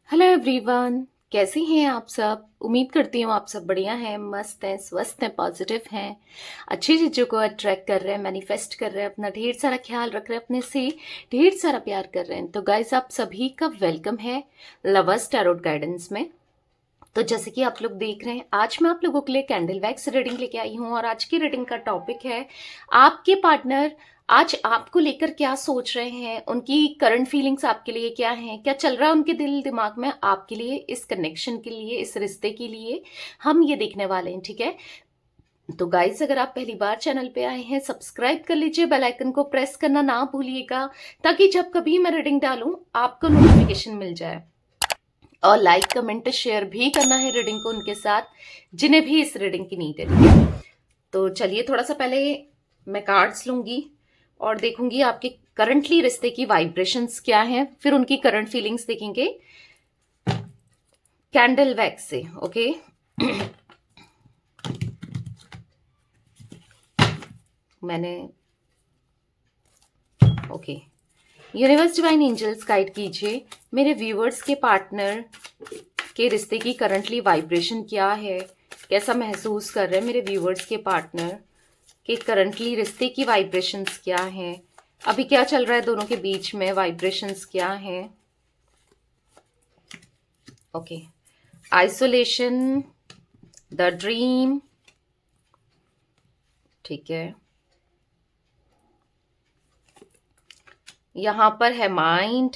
Hello everyone. कैसे हैं आप सब? उम्मीद करती हूँ आप सब बढ़िया हैं, मस्त हैं, स्वस्थ हैं, पॉजिटिव हैं, अच्छी चीज़ों को अट्रैक्ट कर रहे हैं, मैनिफेस्ट कर रहे हैं, अपना ढेर सारा ख्याल रख रहे हैं, अपने से ढेर सारा प्यार कर रहे हैं। तो गाइस, आप सभी का वेलकम है लवर्स टैरोट गाइडेंस में। तो जैसे कि आप लोग देख रहे हैं, आज मैं आप लोगों के लिए कैंडल वैक्स रीडिंग लेके आई हूँ और आज की रीडिंग का टॉपिक है आपके पार्टनर आज आपको लेकर क्या सोच रहे हैं, उनकी करंट फीलिंग्स आपके लिए क्या हैं, क्या चल रहा है उनके दिल दिमाग में आपके लिए, इस कनेक्शन के लिए, इस रिश्ते के लिए हम ये देखने वाले हैं। ठीक है, तो गाइस, अगर आप पहली बार चैनल पे आए हैं, सब्सक्राइब कर लीजिए, बेल आइकन को प्रेस करना ना भूलिएगा, ताकि जब कभी मैं रीडिंग डालूं आपको नोटिफिकेशन मिल जाए। और लाइक कमेंट शेयर भी करना है रीडिंग को उनके साथ जिन्हें भी इस रीडिंग की नीड है। ठीक है, तो चलिए थोड़ा सा पहले मैं कार्ड्स लूंगी और देखूंगी आपके करंटली रिश्ते की वाइब्रेशंस क्या हैं, फिर उनकी करंट फीलिंग्स देखेंगे कैंडल वैक्स से। ओके, मैंने okay, universe divine angels guide कीजिए मेरे व्यूअर्स के पार्टनर के रिश्ते की करंटली वाइब्रेशन क्या है, कैसा महसूस कर रहे हैं मेरे व्यूअर्स के पार्टनर के करंटली रिश्ते की वाइब्रेशंस क्या हैं, अभी क्या चल रहा है दोनों के बीच में, वाइब्रेशंस क्या हैं। ओके, आइसोलेशन, द ड्रीम, ठीक है, यहां पर है माइंड,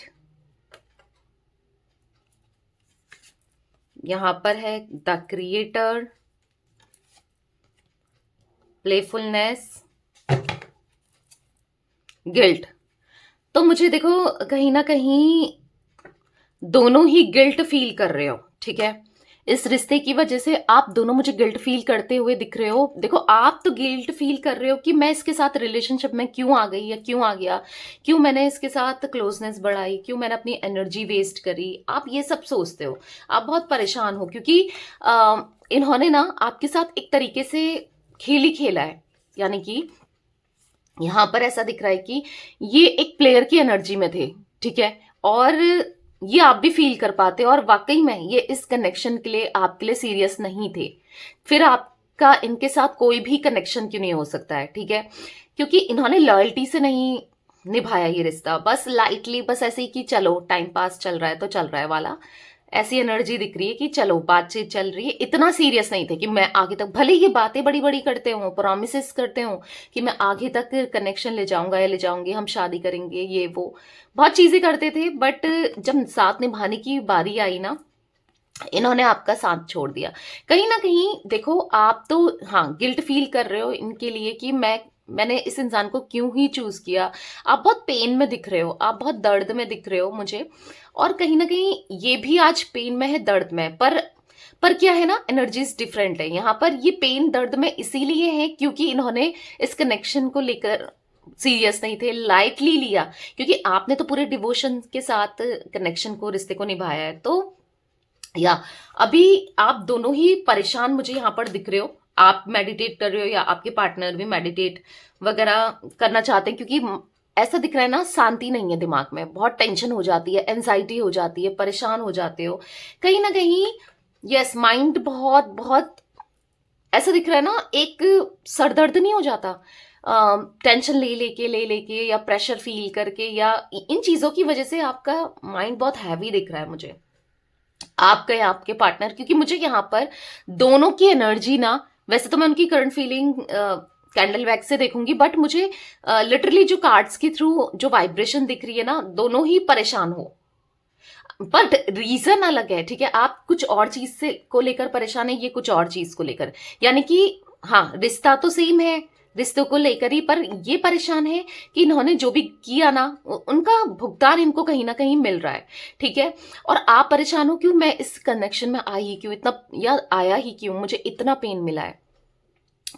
यहां पर है द क्रिएटर, प्लेफुलनेस, गिल्ट। तो मुझे देखो कहीं ना कहीं दोनों ही गिल्ट फील कर रहे हो। ठीक है, इस रिश्ते की वजह से आप दोनों मुझे गिल्ट फील करते हुए दिख रहे हो। देखो, आप तो गिल्ट फील कर रहे हो कि मैं इसके साथ रिलेशनशिप में क्यों आ गई या क्यों आ गया, क्यों मैंने इसके साथ क्लोजनेस बढ़ाई, क्यों मैंने अपनी एनर्जी वेस्ट करी, आप ये सब सोचते हो। आप बहुत परेशान हो क्योंकि इन्होंने ना आपके साथ एक तरीके से खेल ही खेला है। यानी कि यहां पर ऐसा दिख रहा है कि ये एक प्लेयर की एनर्जी में थे। ठीक है, और ये आप भी फील कर पाते हो और वाकई में ये इस कनेक्शन के लिए आपके लिए सीरियस नहीं थे। फिर आपका इनके साथ कोई भी कनेक्शन क्यों नहीं हो सकता है। ठीक है, क्योंकि इन्होंने लॉयल्टी से नहीं निभाया ये रिश्ता, बस लाइटली, बस ऐसे ही कि चलो टाइम पास चल रहा है तो चल रहा है वाला, ऐसी एनर्जी दिख रही है कि चलो बातचीत चल रही है। इतना सीरियस नहीं थे कि मैं आगे तक, भले ये बातें बड़ी बड़ी करते हो, प्रोमिस करते हो कि मैं आगे तक कनेक्शन ले जाऊंगा या ले जाऊंगी, हम शादी करेंगे, ये वो बहुत चीजें करते थे, बट जब साथ निभाने की बारी आई ना, इन्होंने आपका साथ छोड़ दिया। कहीं ना कहीं देखो, आप तो हाँ गिल्ट फील कर रहे हो इनके लिए कि मैंने इस इंसान को क्यों ही चूज किया। आप बहुत पेन में दिख रहे हो, आप बहुत दर्द में दिख रहे हो मुझे, और कहीं ना कहीं ये भी आज पेन में है, दर्द में। पर क्या है ना, एनर्जीज डिफरेंट है यहाँ पर। ये पेन दर्द में इसीलिए है क्योंकि इन्होंने इस कनेक्शन को लेकर सीरियस नहीं थे, लाइटली लिया, क्योंकि आपने तो पूरे डिवोशन के साथ कनेक्शन को, रिश्ते को निभाया है। तो या अभी आप दोनों ही परेशान मुझे यहाँ पर दिख रहे हो। आप मेडिटेट कर रहे हो या आपके पार्टनर भी मेडिटेट वगैरह करना चाहते हैं, क्योंकि ऐसा दिख रहा है ना, शांति नहीं है दिमाग में, बहुत टेंशन हो जाती है, एंजाइटी हो जाती है, परेशान हो जाते हो कहीं ना कहीं। यस, माइंड बहुत बहुत ऐसा दिख रहा है ना, एक सरदर्द नहीं हो जाता, टेंशन ले लेके या प्रेशर फील करके, या इन चीजों की वजह से आपका माइंड बहुत हैवी दिख रहा है मुझे, आपका या आपके पार्टनर। क्योंकि मुझे यहाँ पर दोनों की एनर्जी ना, वैसे तो मैं उनकी करंट फीलिंग कैंडल वैक्स से देखूंगी, बट मुझे लिटरली जो कार्ड्स के थ्रू जो वाइब्रेशन दिख रही है ना, दोनों ही परेशान हो, बट रीजन अलग है। ठीक है, आप कुछ और चीज से को लेकर परेशान है, ये कुछ और चीज को लेकर, यानी कि हाँ रिश्ता तो सेम है, रिश्तों को लेकर ही, पर ये परेशान है कि इन्होंने जो भी किया ना, उनका भुगतान इनको कहीं ना कहीं मिल रहा है। ठीक है, और आप परेशान हो, क्यों मैं इस कनेक्शन में आई ही क्यों, इतना या आया ही क्यों, मुझे इतना पेन मिला है,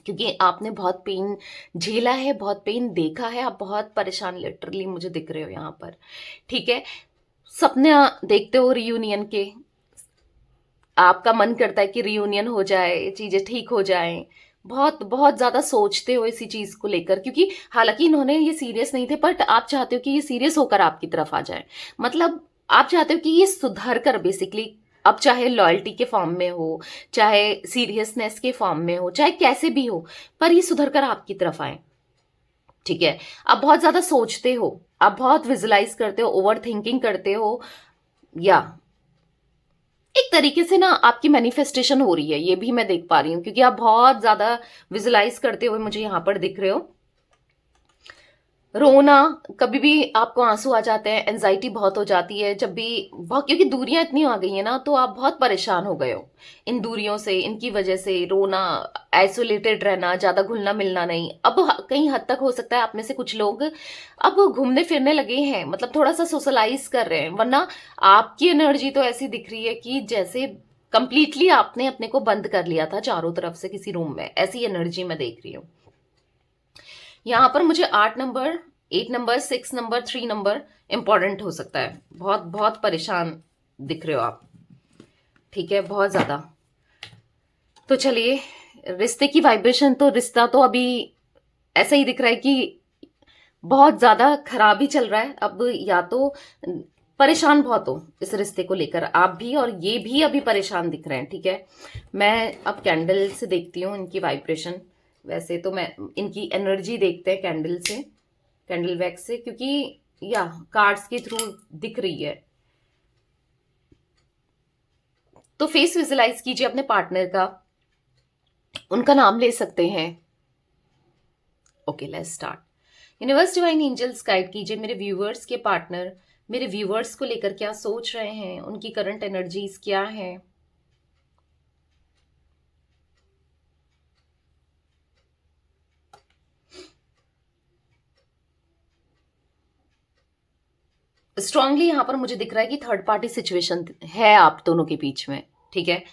क्योंकि आपने बहुत पेन झेला है, बहुत पेन देखा है, आप बहुत परेशान लिटरली मुझे दिख रहे हो यहाँ पर। ठीक है, सपने देखते हो रियूनियन के, आपका मन करता है कि रियूनियन हो जाए, चीजें ठीक हो जाएं, बहुत बहुत ज्यादा सोचते हो इसी चीज को लेकर, क्योंकि हालांकि इन्होंने ये सीरियस नहीं थे, बट आप चाहते हो कि ये सीरियस होकर आपकी तरफ आ जाए। मतलब आप चाहते हो कि ये सुधर कर बेसिकली, अब चाहे लॉयल्टी के फॉर्म में हो, चाहे सीरियसनेस के फॉर्म में हो, चाहे कैसे भी हो, पर ये सुधर कर आपकी तरफ आए। ठीक है, आप बहुत ज्यादा सोचते हो, आप बहुत विजुलाइज करते हो, ओवर थिंकिंग करते हो, या एक तरीके से ना आपकी मैनिफेस्टेशन हो रही है, ये भी मैं देख पा रही हूं, क्योंकि आप बहुत ज्यादा विजुलाइज करते हुए मुझे यहां पर दिख रहे हो। रोना, कभी भी आपको आंसू आ जाते हैं, एंजाइटी बहुत हो जाती है जब भी बहुत, क्योंकि दूरियां इतनी आ गई हैं ना, तो आप बहुत परेशान हो गए हो इन दूरियों से, इनकी वजह से रोना, आइसोलेटेड रहना, ज्यादा घुलना मिलना नहीं। अब कहीं हद तक हो सकता है आप में से कुछ लोग अब घूमने फिरने लगे हैं, मतलब थोड़ा सा सोशलाइज कर रहे हैं, वरना आपकी एनर्जी तो ऐसी दिख रही है कि जैसे कंप्लीटली आपने अपने को बंद कर लिया था चारों तरफ से किसी रूम में, ऐसी एनर्जी मैं देख रही हूँ। यहाँ पर मुझे 8 number, 8 number, 6 number, 3 number important हो सकता है। बहुत बहुत परेशान दिख रहे हो आप, ठीक है, बहुत ज्यादा। तो चलिए, रिश्ते की वाइब्रेशन, तो रिश्ता तो अभी ऐसा ही दिख रहा है कि बहुत ज्यादा खराब ही चल रहा है। अब या तो परेशान बहुत हो इस रिश्ते को लेकर आप भी, और ये भी अभी परेशान दिख रहे हैं। ठीक है, मैं अब कैंडल से देखती हूँ इनकी वाइब्रेशन। वैसे तो मैं इनकी एनर्जी देखते हैं कैंडल से, कैंडल वैक्स से, क्योंकि या कार्ड्स के थ्रू दिख रही है। तो फेस विजुलाइज कीजिए अपने पार्टनर का, उनका नाम ले सकते हैं। Okay, let's start. Universe divine angels guide कीजिए मेरे व्यूअर्स के पार्टनर, मेरे व्यूअर्स को लेकर क्या सोच रहे हैं, उनकी करंट एनर्जीज क्या है। स्ट्रांगली यहां पर मुझे दिख रहा है कि थर्ड पार्टी सिचुएशन है आप दोनों के बीच में। ठीक है,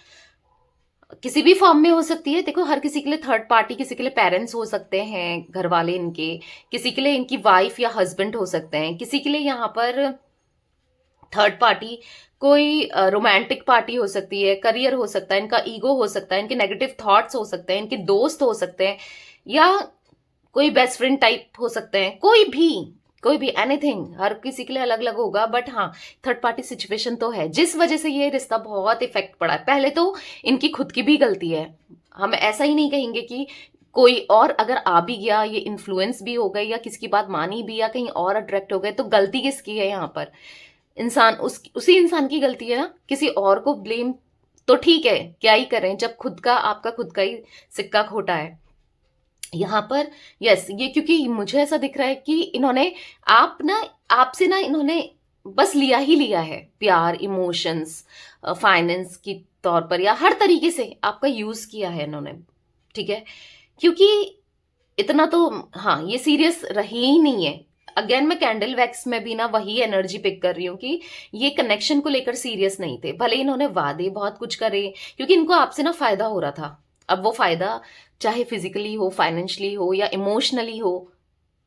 किसी भी फॉर्म में हो सकती है। देखो, हर किसी के लिए थर्ड पार्टी, किसी के लिए पेरेंट्स हो सकते हैं, घर वाले इनके, किसी के लिए इनकी वाइफ या हस्बैंड हो सकते हैं, किसी के लिए यहाँ पर थर्ड पार्टी कोई रोमांटिक पार्टी हो सकती है, करियर हो सकता है, इनका ईगो हो सकता है, इनके नेगेटिव थॉट्स हो सकते हैं, इनके दोस्त हो सकते हैं, या कोई बेस्ट फ्रेंड टाइप हो सकते हैं, कोई भी एनीथिंग, हर किसी के लिए अलग अलग होगा। बट हाँ, थर्ड पार्टी सिचुएशन तो है, जिस वजह से ये रिश्ता बहुत इफेक्ट पड़ा है। पहले तो इनकी खुद की भी गलती है, हम ऐसा ही नहीं कहेंगे कि कोई और अगर आ भी गया, ये इन्फ्लुएंस भी हो गए, या किसी की बात मानी भी, या कहीं और अट्रैक्ट हो गए, तो गलती किसकी है यहाँ पर? इंसान, उसी इंसान की गलती है ना। किसी और को ब्लेम तो ठीक है, क्या ही करें जब खुद का, आपका खुद का ही सिक्का खोटा है यहाँ पर। यस, ये क्योंकि मुझे ऐसा दिख रहा है कि इन्होंने आपसे ना इन्होंने बस लिया ही लिया है, प्यार, इमोशंस, फाइनेंस की तौर पर, या हर तरीके से आपका यूज किया है इन्होंने। ठीक है, क्योंकि इतना तो, हाँ, ये सीरियस रही ही नहीं है। अगेन मैं कैंडल वैक्स में भी ना वही एनर्जी पिक कर रही हूँ कि ये कनेक्शन को लेकर सीरियस नहीं थे। भले इन्होंने वादे बहुत कुछ करे, क्योंकि इनको आपसे ना फायदा हो रहा था। अब वो फायदा चाहे फिजिकली हो, फाइनेंशियली हो, या इमोशनली हो,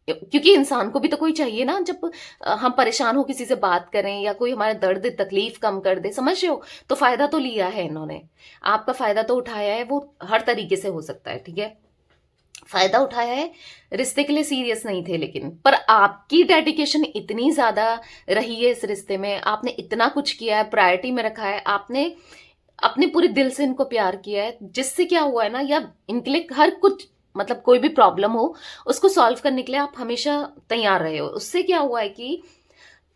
क्योंकि इंसान को भी तो कोई चाहिए ना। जब हम परेशान हो, किसी से बात करें, या कोई हमारा दर्द तकलीफ कम कर दे, समझ रहे हो, तो फायदा तो लिया है इन्होंने, आपका फायदा तो उठाया है। वो हर तरीके से हो सकता है, ठीक है, फायदा उठाया है, रिश्ते के लिए सीरियस नहीं थे। लेकिन पर आपकी डेडिकेशन इतनी ज्यादा रही है इस रिश्ते में, आपने इतना कुछ किया है, प्रायोरिटी में रखा है, आपने अपने पूरे दिल से इनको प्यार किया है, जिससे क्या हुआ है ना, या इनके लिए हर कुछ, मतलब कोई भी प्रॉब्लम हो उसको सॉल्व करने के लिए आप हमेशा तैयार रहे हो। उससे क्या हुआ है कि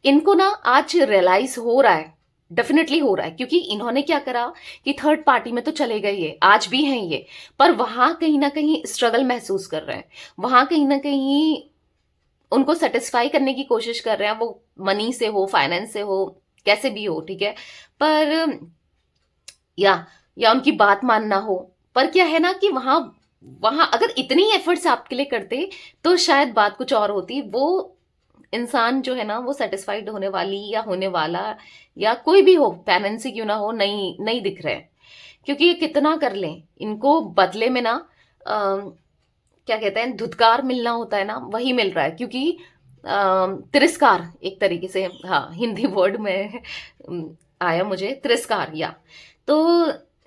इनको ना आज रियलाइज हो रहा है, डेफिनेटली हो रहा है, क्योंकि इन्होंने क्या करा कि थर्ड पार्टी में तो चले गए, ये आज भी हैं ये, पर वहां कहीं ना कहीं स्ट्रगल महसूस कर रहे हैं, वहां कहीं ना कहीं उनको सेटिस्फाई करने की कोशिश कर रहे हैं, वो मनी से हो, फाइनेंस से हो, कैसे भी हो। ठीक है, पर या उनकी बात मानना हो, पर क्या है ना कि वहां वहां अगर इतनी एफर्ट्स आपके लिए करते तो शायद बात कुछ और होती। वो इंसान जो है ना, वो सेटिस्फाइड होने वाली या होने वाला, या कोई भी हो, पेरेंट्स से क्यों ना हो, नहीं नहीं दिख रहे हैं। क्योंकि ये कितना कर लें, इनको बदले में ना क्या कहते हैं, धुतकार मिलना होता है ना, वही मिल रहा है। क्योंकि तिरस्कार एक तरीके से, हाँ, हिंदी वर्ड में आया मुझे तिरस्कार, या तो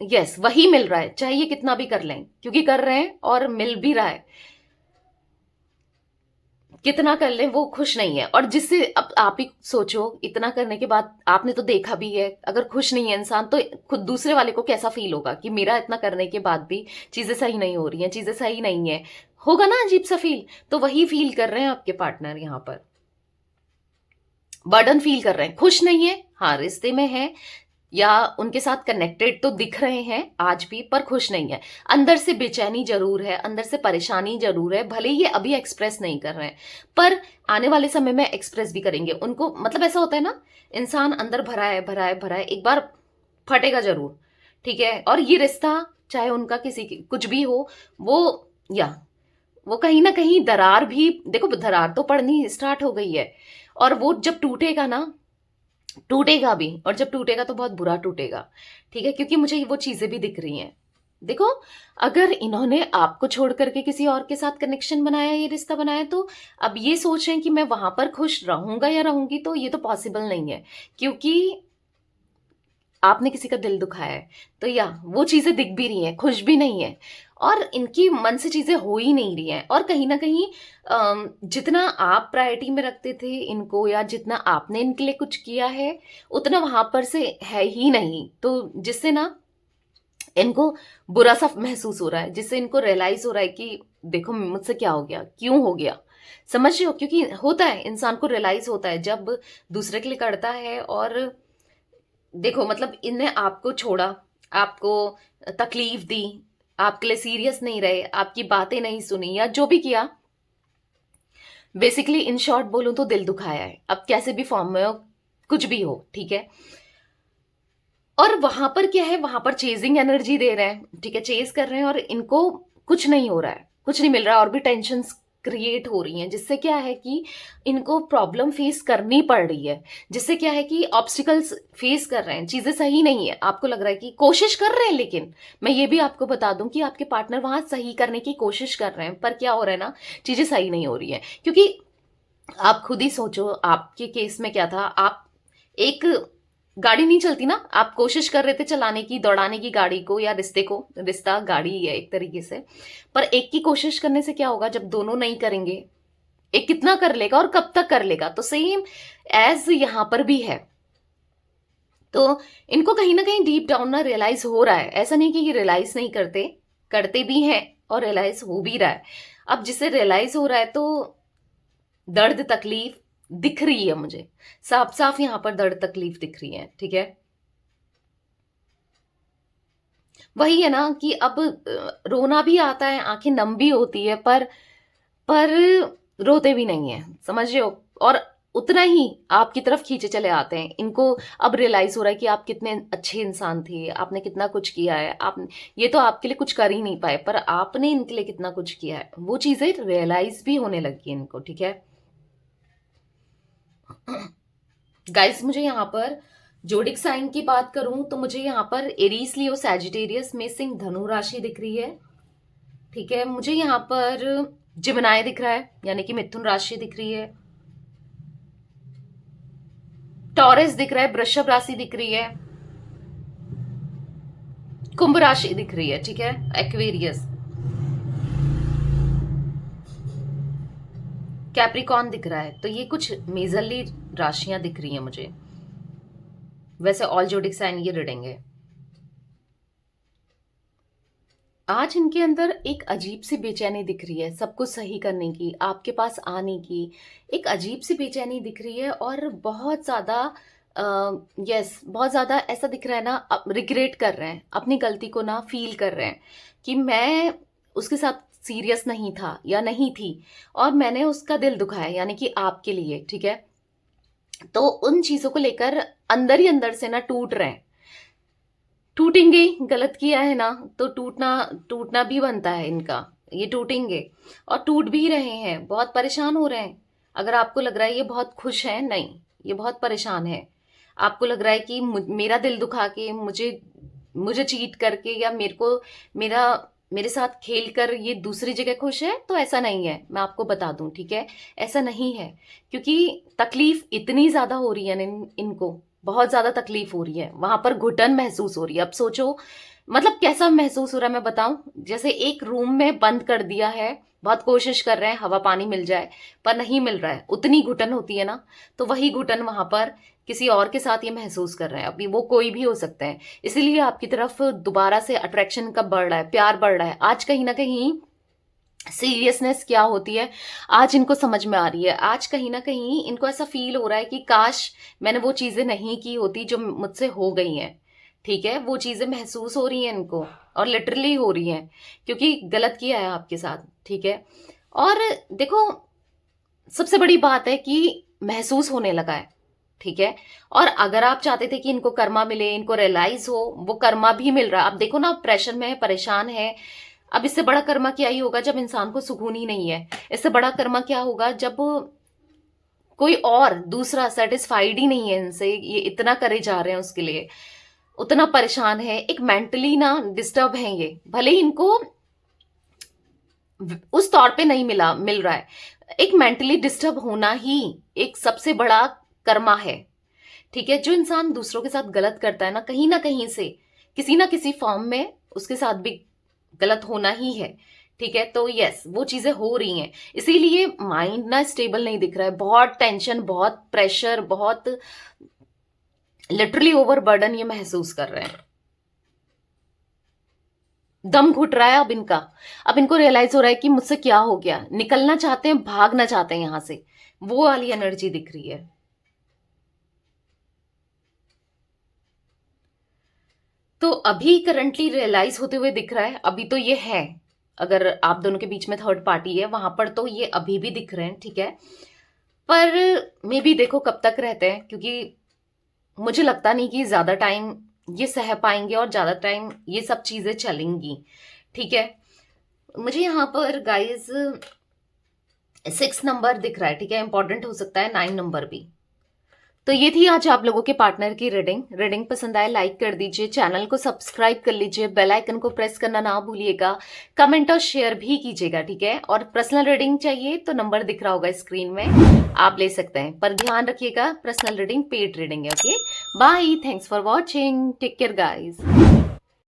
यस, वही मिल रहा है, चाहे ये कितना भी कर लें, क्योंकि कर रहे हैं और मिल भी रहा है। कितना कर लें वो खुश नहीं है। और जिससे अब आप ही सोचो, इतना करने के बाद आपने तो देखा भी है, अगर खुश नहीं है इंसान तो खुद दूसरे वाले को कैसा फील होगा कि मेरा इतना करने के बाद भी चीजें सही नहीं हो रही हैं, चीजें सही नहीं है, होगा ना अजीब सा फील। तो वही फील कर रहे हैं आपके पार्टनर यहाँ पर, बर्डन फील कर रहे हैं, खुश नहीं है। हाँ, रिश्ते में है या उनके साथ कनेक्टेड तो दिख रहे हैं आज भी, पर खुश नहीं है। अंदर से बेचैनी जरूर है, अंदर से परेशानी जरूर है, भले ये अभी एक्सप्रेस नहीं कर रहे हैं पर आने वाले समय में एक्सप्रेस भी करेंगे उनको। मतलब ऐसा होता है ना, इंसान अंदर भरा है भरा है भरा है, एक बार फटेगा जरूर, ठीक है। और ये रिश्ता चाहे उनका किसी की कुछ भी हो, वो या वो कहीं ना कहीं दरार भी, देखो दरार तो पड़नी स्टार्ट हो गई है, और वो जब टूटेगा ना, टूटेगा भी, और जब टूटेगा तो बहुत बुरा टूटेगा, ठीक है। क्योंकि मुझे वो चीजें भी दिख रही हैं। देखो, अगर इन्होंने आपको छोड़ करके किसी और के साथ कनेक्शन बनाया, ये रिश्ता बनाया, तो अब ये सोच रहे हैं कि मैं वहां पर खुश रहूंगा या रहूंगी, तो ये तो पॉसिबल नहीं है। क्योंकि आपने किसी का दिल दुखाया है, तो या वो चीजें दिख भी रही हैं, खुश भी नहीं है, और इनकी मन से चीजें हो ही नहीं रही हैं। और कहीं ना कहीं जितना आप प्रायोरिटी में रखते थे इनको, या जितना आपने इनके लिए कुछ किया है, उतना वहां पर से है ही नहीं। तो जिससे ना इनको बुरा सा महसूस हो रहा है, जिससे इनको रियलाइज हो रहा है कि देखो मुझसे क्या हो गया, क्यों हो गया, समझ रहे हो। क्योंकि होता है, इंसान को रियलाइज होता है जब दूसरे के लिए करता है। और देखो, मतलब इनने आपको छोड़ा, आपको तकलीफ दी, आपके लिए सीरियस नहीं रहे, आपकी बातें नहीं सुनी, या जो भी किया, बेसिकली इन शॉर्ट बोलूं तो दिल दुखाया है। अब कैसे भी फॉर्म में हो, कुछ भी हो, ठीक है। और वहां पर क्या है, वहां पर चेजिंग एनर्जी दे रहे हैं, ठीक है, चेज कर रहे हैं, और इनको कुछ नहीं हो रहा है, कुछ नहीं मिल रहा है, और भी टेंशन क्रिएट हो रही हैं, जिससे क्या है कि इनको प्रॉब्लम फेस करनी पड़ रही है। जिससे क्या है कि ऑब्स्टिकल्स फेस कर रहे हैं, चीजें सही नहीं है, आपको लग रहा है कि कोशिश कर रहे हैं, लेकिन मैं ये भी आपको बता दूं कि आपके पार्टनर वहां सही करने की कोशिश कर रहे हैं, पर क्या हो रहा है ना, चीजें सही नहीं हो रही है। क्योंकि आप खुद ही सोचो, आपके केस में क्या था, आप एक गाड़ी नहीं चलती ना, आप कोशिश कर रहे थे चलाने की, दौड़ाने की गाड़ी को या रिश्ते को, रिश्ता गाड़ी ही है एक तरीके से। पर एक की कोशिश करने से क्या होगा, जब दोनों नहीं करेंगे, एक कितना कर लेगा और कब तक कर लेगा। तो सेम एज यहां पर भी है। तो इनको कहीं ना कहीं डीप डाउन ना रियलाइज हो रहा है, ऐसा नहीं कि ये रियलाइज नहीं करते, करते भी हैं और रियलाइज हो भी रहा है। अब जिसे रियलाइज हो रहा है तो दर्द तकलीफ दिख रही है मुझे, साफ साफ यहां पर दर्द तकलीफ दिख रही है, ठीक है। वही है ना कि अब रोना भी आता है, आंखें नम भी होती है, पर रोते भी नहीं है, समझ रहे हो। और उतना ही आपकी तरफ खींचे चले आते हैं। इनको अब रियलाइज हो रहा है कि आप कितने अच्छे इंसान थे, आपने कितना कुछ किया है, आप ये तो आपके लिए कुछ कर ही नहीं पाए, पर आपने इनके लिए कितना कुछ किया है, वो चीजें रियलाइज भी होने लगी है इनको, ठीक है। गाइस, मुझे यहाँ पर जोडिक साइन की बात करूं तो मुझे यहाँ पर एरीज, लियो, सैजिटेरियस में सिंह, धनु राशि दिख रही है, ठीक है। मुझे यहाँ पर जिमिनाय दिख रहा है, यानी कि मिथुन राशि दिख रही है, टॉरस दिख रहा है, वृषभ राशि दिख रही है, कुंभ राशि दिख रही है, ठीक है, एक्वेरियस, कैप्रिकॉन दिख रहा है। तो ये कुछ मेजरली राशियां दिख रही हैं मुझे। वैसे ऑल जोडिक साइन ये रीडिंग है। आज इनके अंदर एक अजीब सी बेचैनी दिख रही है, सब कुछ सही करने की, आपके पास आने की एक अजीब सी बेचैनी दिख रही है। और बहुत ज्यादा यस, बहुत ज्यादा ऐसा दिख रहा है ना, रिग्रेट कर रहे हैं अपनी गलती को, ना फील कर रहे हैं कि मैं उसके साथ सीरियस नहीं था या नहीं थी, और मैंने उसका दिल दुखाया, यानी कि आपके लिए, ठीक है। तो उन चीजों को लेकर अंदर ही अंदर से ना टूट रहे हैं, टूटेंगे, गलत किया है ना, तो टूटना टूटना भी बनता है इनका, ये टूटेंगे और टूट भी रहे हैं, बहुत परेशान हो रहे हैं। अगर आपको लग रहा है ये बहुत खुश है, नहीं, ये बहुत परेशान है। आपको लग रहा है कि मेरा दिल दुखा के, मुझे मुझे चीट करके, या मेरे को मेरा मेरे साथ खेल कर ये दूसरी जगह खुश है, तो ऐसा नहीं है, मैं आपको बता दूं, ठीक है, ऐसा नहीं है। क्योंकि तकलीफ इतनी ज्यादा हो रही है ना इनको, बहुत ज्यादा तकलीफ हो रही है, वहां पर घुटन महसूस हो रही है। अब सोचो, मतलब कैसा महसूस हो रहा है मैं बताऊं, जैसे एक रूम में बंद कर दिया है, बहुत कोशिश कर रहे हैं हवा पानी मिल जाए, पर नहीं मिल रहा है, उतनी घुटन होती है ना, तो वही घुटन वहां पर किसी और के साथ ये महसूस कर रहे हैं। अभी वो कोई भी हो सकते हैं, इसीलिए आपकी तरफ दोबारा से अट्रैक्शन कब बढ़ रहा है, प्यार बढ़ रहा है। आज कहीं ना कहीं सीरियसनेस क्या होती है आज इनको समझ में आ रही है। आज कहीं ना कहीं इनको ऐसा फील हो रहा है कि काश मैंने वो चीजें नहीं की होती जो मुझसे हो गई हैं। ठीक है, वो चीजें महसूस हो रही हैं इनको, और लिटरली हो रही हैं, क्योंकि गलत किया है आपके साथ। ठीक है, और देखो सबसे बड़ी बात है कि महसूस होने लगा है। ठीक है, और अगर आप चाहते थे कि इनको कर्मा मिले, इनको रियलाइज हो, वो कर्मा भी मिल रहा है। अब देखो ना, प्रेशर में है, परेशान है। अब इससे बड़ा कर्मा क्या ही होगा जब इंसान को सुकून ही नहीं है। इससे बड़ा कर्मा क्या होगा जब कोई और दूसरा सेटिस्फाइड ही नहीं है इनसे, ये इतना करे जा रहे हैं उसके लिए, उतना परेशान है, एक मेंटली ना डिस्टर्ब है ये। भले ही इनको उस तौर पे नहीं मिल रहा है, एक मेंटली डिस्टर्ब होना ही एक सबसे बड़ा कर्मा है। ठीक है, जो इंसान दूसरों के साथ गलत करता है ना कहीं से, किसी ना किसी फॉर्म में उसके साथ भी गलत होना ही है। ठीक है, तो यस, वो चीजें हो रही हैं, इसीलिए माइंड ना स्टेबल नहीं दिख रहा है। बहुत टेंशन, बहुत प्रेशर, बहुत लिटरली ओवरबर्डन ये महसूस कर रहे हैं। दम घुट रहा है अब इनका। अब इनको रियलाइज हो रहा है कि मुझसे क्या हो गया, निकलना चाहते हैं, भागना चाहते हैं यहां से, वो वाली एनर्जी दिख रही है। तो अभी करंटली रियलाइज होते हुए दिख रहा है, अभी तो ये है। अगर आप दोनों के बीच में थर्ड पार्टी है वहां पर, तो ये अभी भी दिख रहे हैं। ठीक है, पर मे भी देखो कब तक रहते हैं, क्योंकि मुझे लगता नहीं कि ज्यादा टाइम ये सह पाएंगे और ज्यादा टाइम ये सब चीजें चलेंगी। ठीक है, मुझे यहाँ पर गाइस 6 नंबर दिख रहा है। ठीक है, इंपॉर्टेंट हो सकता है 9 नंबर भी। तो ये थी आज आप लोगों के पार्टनर की रीडिंग पसंद आए लाइक कर दीजिए, चैनल को सब्सक्राइब कर लीजिए, बेल आइकन को प्रेस करना ना भूलिएगा, कमेंट और शेयर भी कीजिएगा। ठीक है, और पर्सनल रीडिंग चाहिए तो नंबर दिख रहा होगा स्क्रीन में, आप ले सकते हैं, पर ध्यान रखिएगा पर्सनल रीडिंग पेड रीडिंग है। Okay, bye, thanks for watching, take care guys.